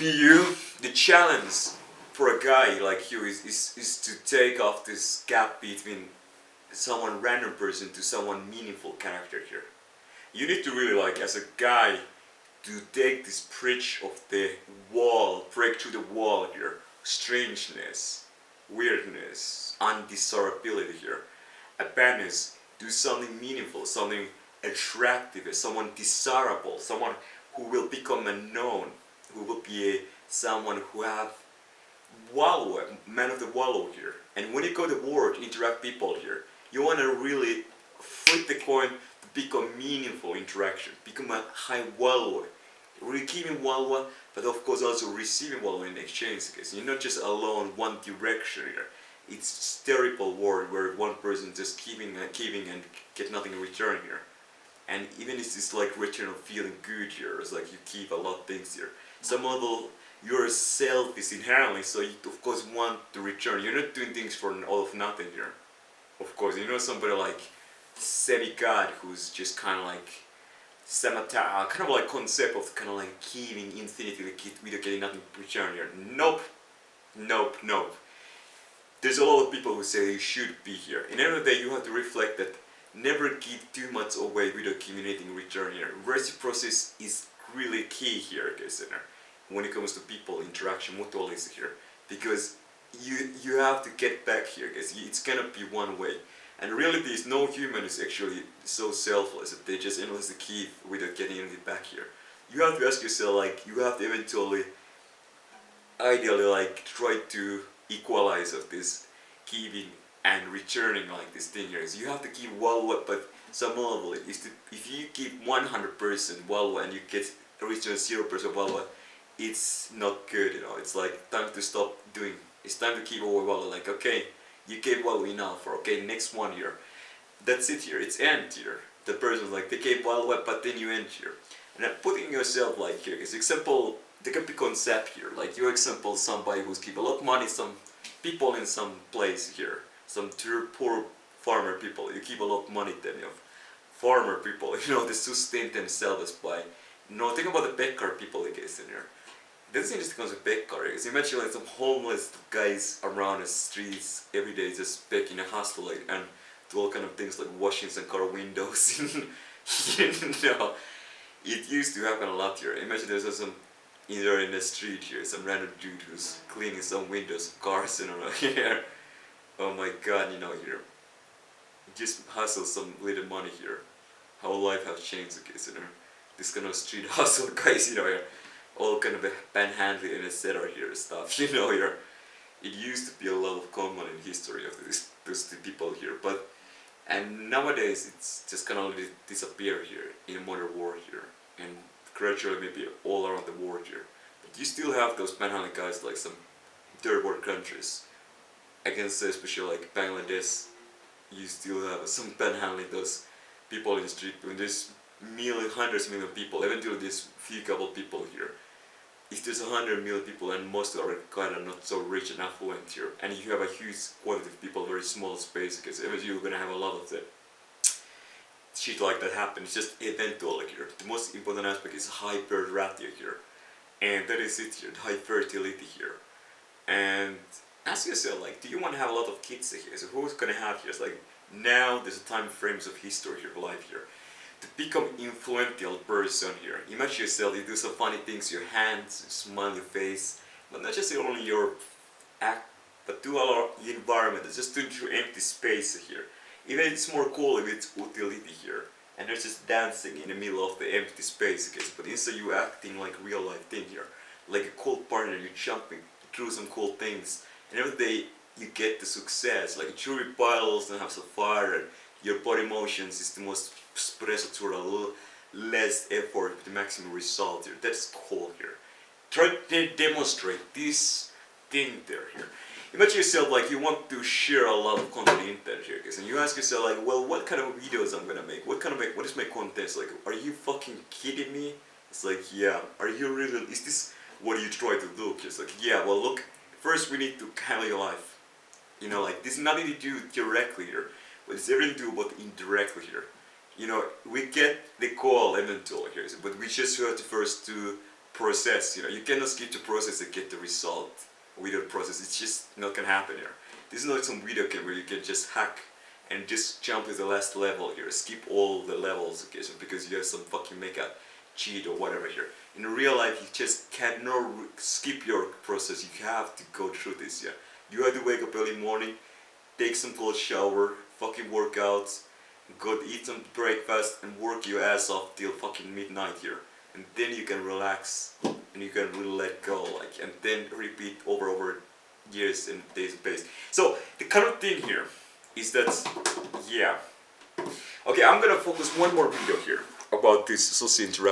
The challenge for a guy like you is to take off this gap between someone random person to someone meaningful character here. You need to really like as a guy to take this bridge of the wall, break through the wall here, strangeness, weirdness, undesirability here, abandonance, do something meaningful, something attractive, someone desirable, someone who will become a known, who will be someone who have value, man of the value here. And when you go to work, interact people here, you want to really flip the coin to become meaningful interaction, become a high value, really giving value, but of course also receiving value in exchange. Because you're not just alone one direction here. It's terrible world where one person just giving and get nothing in return here. And even it's this like return of feeling good here. It's like you keep a lot of things here. Some level yourself is inherently, so you of course want to return. You're not doing things for all of nothing here. Of course, you know somebody like semi-god who's just kind of like kind of like concept of kind of like giving infinity without getting nothing in return here. Nope, nope, nope. There's a lot of people who say you should be here. In the end of the day, you have to reflect that never give too much away without giving anything in return here. Reciprocity is really key here, guys, when it comes to people interaction, mutualism here, because you have to get back here, guys. It's gonna be one way. And the reality is no human is actually so selfless that they just endlessly give without getting anything back here. You have to ask yourself, like, you have to eventually, ideally, like, try to equalize of this giving and returning like this thing here. So you have to give value, but some level is to, if you give 100% value and you get return 0% value, it's not good, you know. It's like time to stop doing. It's time to give away value. Like, okay, you gave value enough for, okay, next one here. That's it here. It's end here. The person's like, they gave value, but then you end here. And putting yourself like here is example. There can be concept here. Like your example, somebody who's give a lot of money, some people in some place here, some poor farmer people. You give a lot of money to them, you know, farmer people. You know, they sustain themselves by. No, think about the beggar people, I guess, in here. That's interesting concept, beggar. Because imagine like some homeless guys around the streets every day, just begging a hustle, like, and do all kind of things like washing some car windows. You know, it used to happen a lot here. Imagine there's some either in the street here, some random dude who's cleaning some windows of cars, you know, here. Oh my god, you know, here. Just hustle some little money here. How life has changed, okay, you know. This kind of street hustle guys, you know, here. All kind of panhandling and etc. here stuff, you know, here. It used to be a lot of common in history of those two people here, but and nowadays it's just kind of disappear here in a modern world here, and gradually maybe all around the world here. But you still have those panhandling guys like some third world countries. I can say especially like Bangladesh, you still have some panhandling those people in the street. When there's hundreds of million people, eventually there's few couple people here. If there's 100 million people and most are kind of not so rich and affluent here, and you have a huge quantity of people, very small space, because eventually you're gonna have a lot of the shit like that happen. It's just eventual here. The most important aspect is high birth ratio here, and that is it here, high fertility here. And ask yourself, like, do you want to have a lot of kids here? So who's gonna have here? It's like now there's a time frames of history here, life here. To become influential person here. Imagine yourself, you do some funny things, your hands, smile your face, but not just only your act, but do all the environment, just into empty space here. Even it's more cool if it's utility here, and they're just dancing in the middle of the empty space, okay? But instead you acting like real life thing here, like a cool partner, you're jumping through some cool things, and every day you get the success, like jury battles and have some fire, and your body motions is the most expressive to a less effort with the maximum result here. That's cool here. Try to demonstrate this thing there here. Imagine yourself like you want to share a lot of content in there here, guys, and you ask yourself like, well, what kind of videos I'm gonna make? What is my content? It's like, are you fucking kidding me? It's like, yeah. Are you really? Is this what you try to do? It's like, yeah. Well, look. First, we need to handle your life. You know, like this is nothing to do directly here, but it's everything to do but indirectly here. You know, we get the call eventually here, but we just have to first to process. You cannot skip the process and get the result without process. It's just not gonna happen here. This is not some video game where you can just hack and just jump to the last level here, skip all the levels, okay, so because you have some fucking mega cheat or whatever here. In real life, you just cannot skip your process. You have to go through this, yeah. You have to wake up early morning, take some cold shower, fucking work out, go eat some breakfast and work your ass off till fucking midnight here. And then you can relax and you can really let go, like, and then repeat over years and days and days. So the kind of thing here is that, yeah. Okay, I'm gonna focus one more video here about this social interaction.